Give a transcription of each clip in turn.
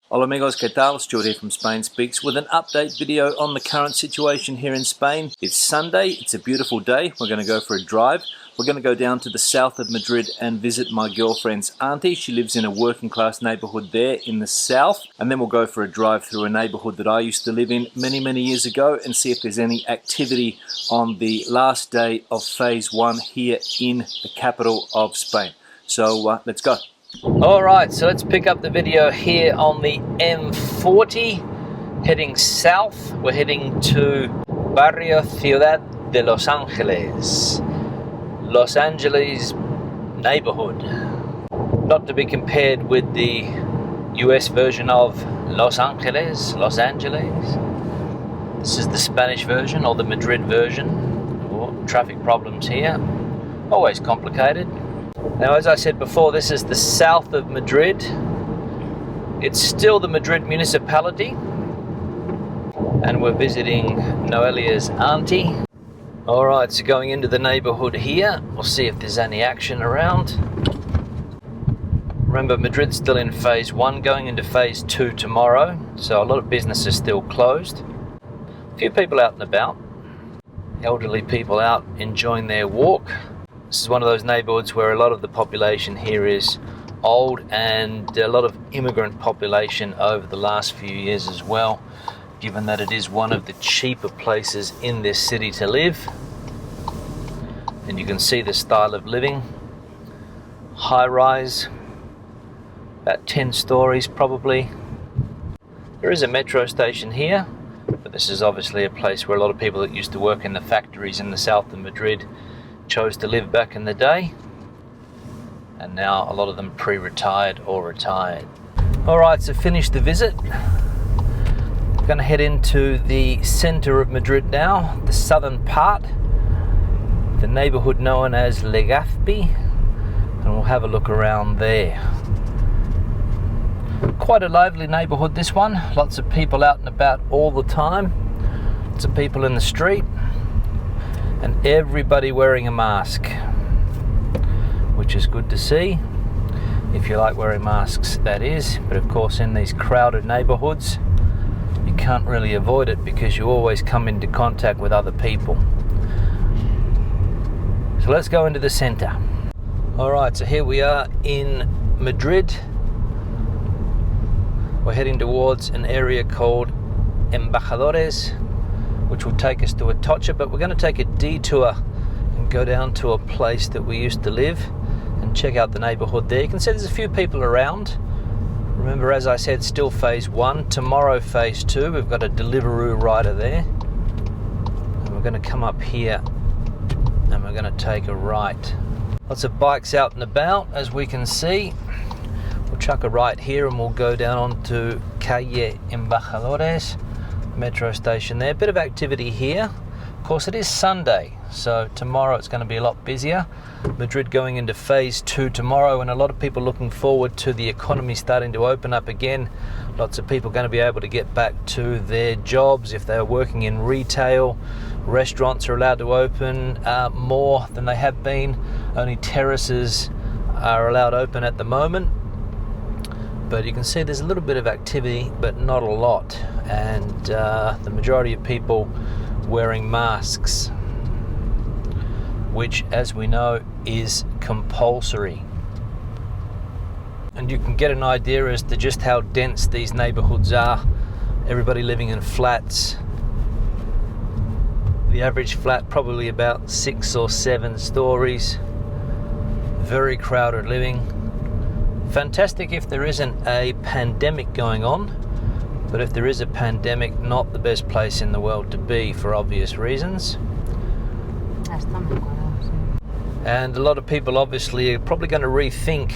Hola amigos, ¿qué tal? Stuart here from Spain Speaks with an update video on the current situation here in Spain. It's Sunday, it's a beautiful day. We're going to go for a drive. We're going to go down to the south of Madrid and visit my girlfriend's auntie. She lives in a working class neighborhood there in the south. And then we'll go for a drive through a neighborhood that I used to live in many years ago and see if there's any activity on the last day of phase 1 here in the capital of Spain. So let's go. Alright, so let's pick up the video here on the M40 heading south. We're heading to Barrio Ciudad de Los Angeles. Los Angeles neighborhood. Not to be compared with the US version of Los Angeles, Los Angeles. This is the Spanish version or the Madrid version. Oh, traffic problems here. Always complicated. Now, as I said before, this is the south of Madrid. It's still the Madrid municipality. And we're visiting Noelia's auntie. Alright, so going into the neighborhood here. We'll see if there's any action around. Remember, Madrid's still in phase 1, going into phase 2 tomorrow. So a lot of businesses still closed. A few people out and about. Elderly people out enjoying their walk. This is one of those neighborhoods where a lot of the population here is old and a lot of immigrant population over the last few years as well, given that it is one of the cheaper places in this city to live. And you can see the style of living. High rise, about 10 stories probably. There is a metro station here, but this is obviously a place where a lot of people that used to work in the factories in the south of Madrid chose to live back in the day, and now a lot of them pre-retired or retired. Alright, so finished the visit. Going to head into the center of Madrid now, the southern part, the neighborhood known as Legaspi, and we'll have a look around there. Quite a lively neighborhood, this one. Lots of people out and about all the time. Lots of people in the street. And everybody wearing a mask, which is good to see, if you like wearing masks, that is. But of course, in these crowded neighborhoods, you can't really avoid it because you always come into contact with other people. So let's go into the center. Alright, so here we are in Madrid. We're heading towards an area called Embajadores, which will take us to Atocha, but we're going to take a detour and go down to a place that we used to live and check out the neighborhood there. You can see there's a few people around. Remember, as I said, still phase 1. Tomorrow phase 2. We've got a Deliveroo rider there. And we're going to come up here and we're going to take a right. Lots of bikes out and about, as we can see. We'll chuck a right here and we'll go down onto Calle Embajadores. Metro station there. Bit of activity here. Of course, it is Sunday, so tomorrow it's going to be a lot busier. Madrid going into phase 2 tomorrow, and a lot of people looking forward to the economy starting to open up again. Lots of people going to be able to get back to their jobs if they're working in retail. Restaurants are allowed to open more than they have been. Only terraces are allowed open at the moment. But you can see there's a little bit of activity, but not a lot. And the majority of people wearing masks, which, as we know, is compulsory. And you can get an idea as to just how dense these neighborhoods are. Everybody living in flats. The average flat probably about 6 or 7 stories. Very crowded living. Fantastic if there isn't a pandemic going on, but if there is a pandemic, not the best place in the world to be for obvious reasons. And a lot of people obviously are probably going to rethink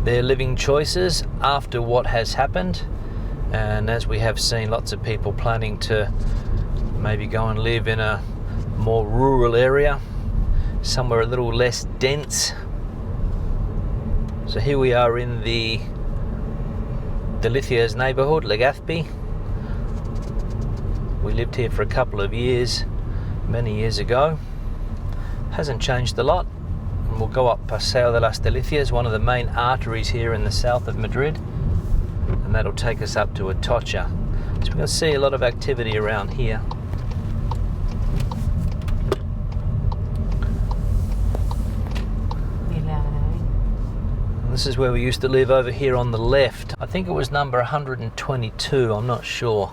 their living choices after what has happened. And as we have seen, lots of people planning to maybe go and live in a more rural area, somewhere a little less dense. So here we are in the Delicias neighborhood, Legaspi. We lived here for a couple of years, many years ago. Hasn't changed a lot. And we'll go up Paseo de las Delicias, one of the main arteries here in the south of Madrid. And and that'll take us up to Atocha. So we're going to see a lot of activity around here. This is where we used to live, over here on the left. I think it was number 122, I'm not sure.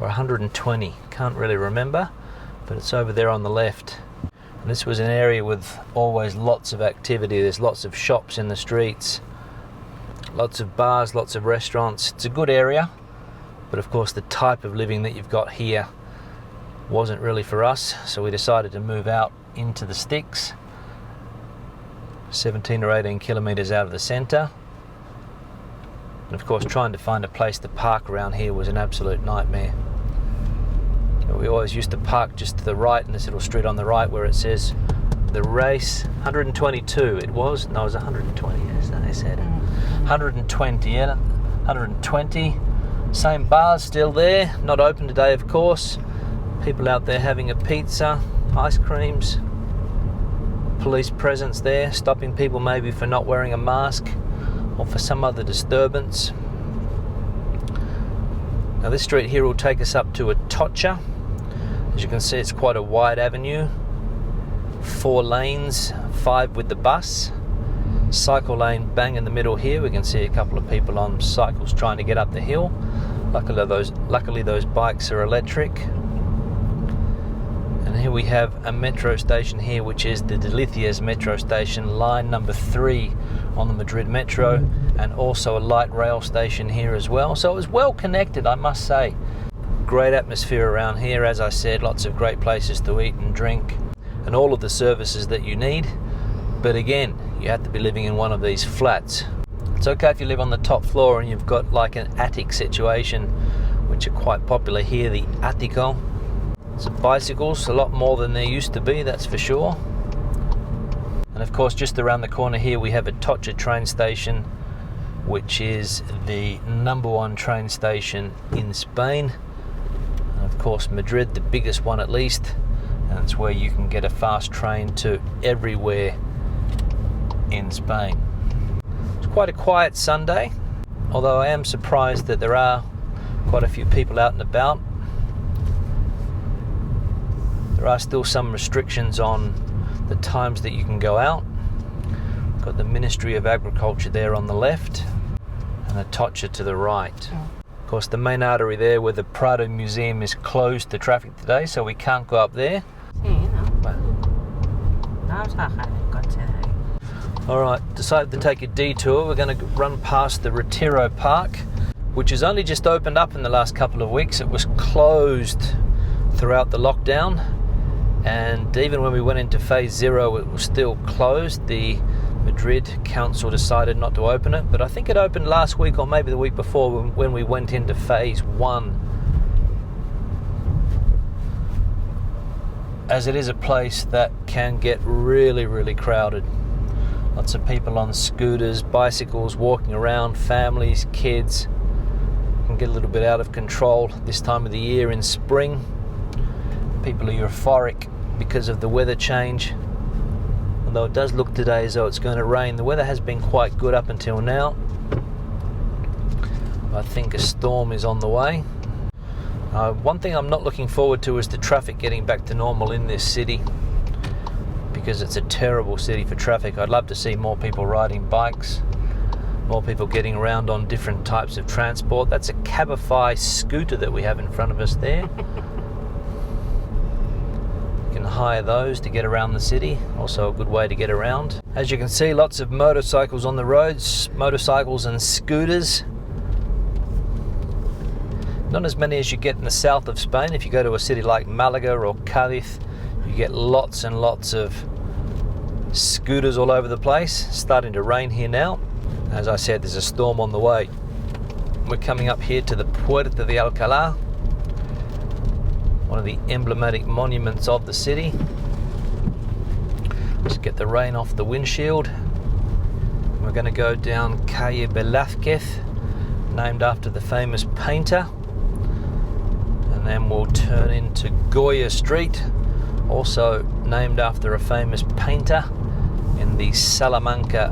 Or 120, can't really remember. But it's over there on the left. And this was an area with always lots of activity. There's lots of shops in the streets. Lots of bars, lots of restaurants. It's a good area. But of course the type of living that you've got here wasn't really for us. So we decided to move out into the sticks. 17 or 18 kilometres out of the centre. And of course trying to find a place to park around here was an absolute nightmare. We always used to park just to the right in this little street on the right where it says the race. 122 it was. No, it was 120 as they said. 120, yeah. 120. Same bars still there. Not open today of course. People out there having a pizza, ice creams. Police presence there, stopping people maybe for not wearing a mask or for some other disturbance. Now this street here will take us up to Atocha. As you can see, it's quite a wide avenue. 4 lanes, 5 with the bus. Cycle lane bang in the middle here. We can see a couple of people on cycles trying to get up the hill. Luckily those bikes are electric. And here we have a metro station here, which is the Delicias metro station, line number 3 on the Madrid metro, and also a light rail station here as well. So it was well connected, I must say. Great atmosphere around here, as I said, lots of great places to eat and drink, and all of the services that you need. But again, you have to be living in one of these flats. It's okay if you live on the top floor and you've got like an attic situation, which are quite popular here, the Attico. Some bicycles, a lot more than there used to be, that's for sure. And of course just around the corner here we have Atocha train station, which is the #1 train station in Spain. And of course Madrid, the biggest one at least, and it's where you can get a fast train to everywhere in Spain. It's quite a quiet Sunday, although I am surprised that there are quite a few people out and about. There are still some restrictions on the times that you can go out. Got the Ministry of Agriculture there on the left and Atocha to the right. Of course the main artery there where the Prado Museum is closed to traffic today, so we can't go up there. Alright, decided to take a detour. We're going to run past the Retiro Park, which has only just opened up in the last couple of weeks. It was closed throughout the lockdown. And even when we went into phase 0, it was still closed. The Madrid council decided not to open it, but I think it opened last week or maybe the week before when we went into phase 1. As it is a place that can get really, really crowded. Lots of people on scooters, bicycles, walking around, families, kids. Can get a little bit out of control this time of the year in spring. People are euphoric because of the weather change, although it does look today as though it's going to rain. The weather has been quite good up until now. I think a storm is on the way. One thing I'm not looking forward to is the traffic getting back to normal in this city, because it's a terrible city for traffic. I'd love to see more people riding bikes, more people getting around on different types of transport. That's a Cabify scooter that we have in front of us there. Hire those to get around the city, also a good way to get around. As you can see, lots of motorcycles on the roads, motorcycles and scooters. Not as many as you get in the south of Spain. If you go to a city like Malaga or Cadiz, you get lots and lots of scooters all over the place. It's starting to rain here now. As I said, there's a storm on the way. We're coming up here to the Puerta de Alcalá, one of the emblematic monuments of the city. Just get the rain off the windshield. We're going to go down Calle Velázquez, named after the famous painter, and then we'll turn into Goya Street, also named after a famous painter in the Salamanca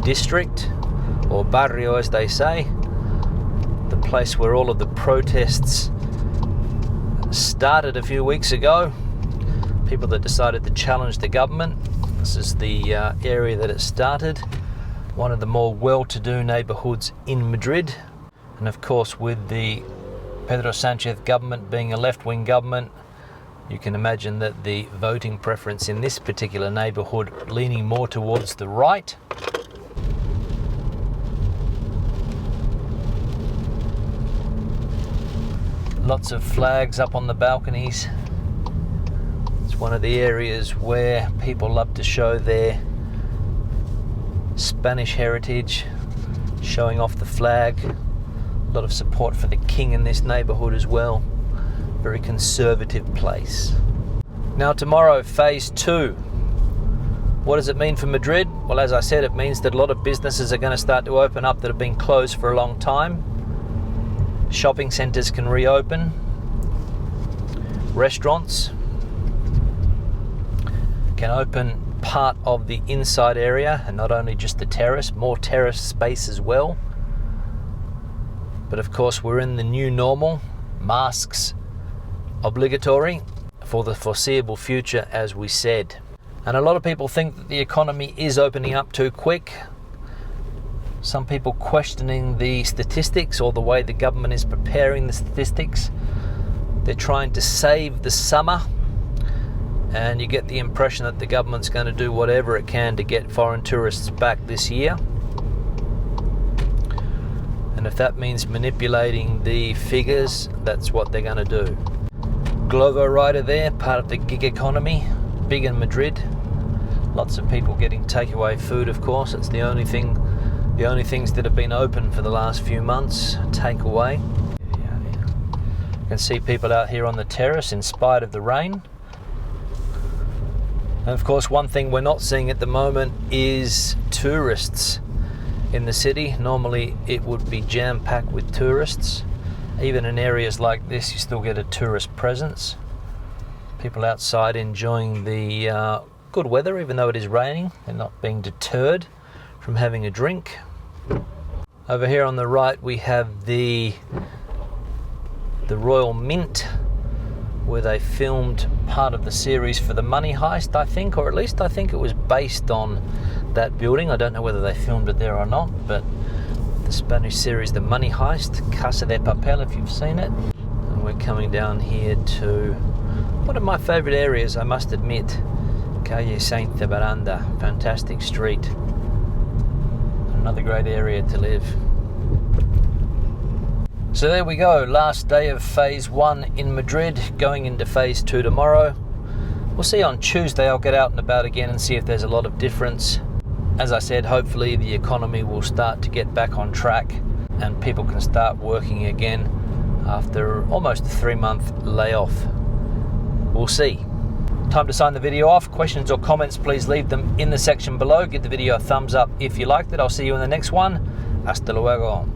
district, or barrio as they say. place where all of the protests started a few weeks ago. People that decided to challenge the government. This is the area that it started. One of the more well-to-do neighbourhoods in Madrid. And of course, with the Pedro Sánchez government being a left-wing government, you can imagine that the voting preference in this particular neighbourhood leaning more towards the right. Lots of flags up on the balconies. It's one of the areas where people love to show their Spanish heritage, showing off the flag. A lot of support for the king in this neighbourhood as well. Very conservative place. Now tomorrow, phase 2. What does it mean for Madrid? Well, as I said, it means that a lot of businesses are going to start to open up that have been closed for a long time. Shopping centres can reopen. Restaurants can open part of the inside area and not only just the terrace, more terrace space as well. But of course, we're in the new normal. Masks obligatory for the foreseeable future, as we said. And a lot of people think that the economy is opening up too quick. Some people questioning the statistics or the way the government is preparing the statistics. They're trying to save the summer, and you get the impression that the government's going to do whatever it can to get foreign tourists back this year. And if that means manipulating the figures, that's what they're going to do. Glovo rider there, part of the gig economy, big in Madrid. Lots of people getting takeaway food, of course. It's the only things that have been open for the last few months, takeaway. You can see people out here on the terrace in spite of the rain. And of course, one thing we're not seeing at the moment is tourists in the city. Normally it would be jam-packed with tourists. Even in areas like this, you still get a tourist presence. People outside enjoying the good weather, even though it is raining. They're not being deterred from having a drink. Over here on the right, we have the Royal Mint, where they filmed part of the series for the Money Heist, I think, or at least I think it was based on that building. I don't know whether they filmed it there or not, but the Spanish series, The Money Heist, Casa de Papel, if you've seen it. And we're coming down here to one of my favourite areas, I must admit, Calle Saint de Baranda, fantastic street. Another great area to live. So there we go, last day of phase 1 in Madrid, going into phase 2 tomorrow. We'll see on Tuesday. I'll get out and about again and see if there's a lot of difference. As I said, hopefully the economy will start to get back on track and people can start working again after almost a 3-month layoff. We'll see. Time to sign the video off. Questions or comments, please leave them in the section below. Give the video a thumbs up if you liked it. I'll see you in the next one. Hasta luego.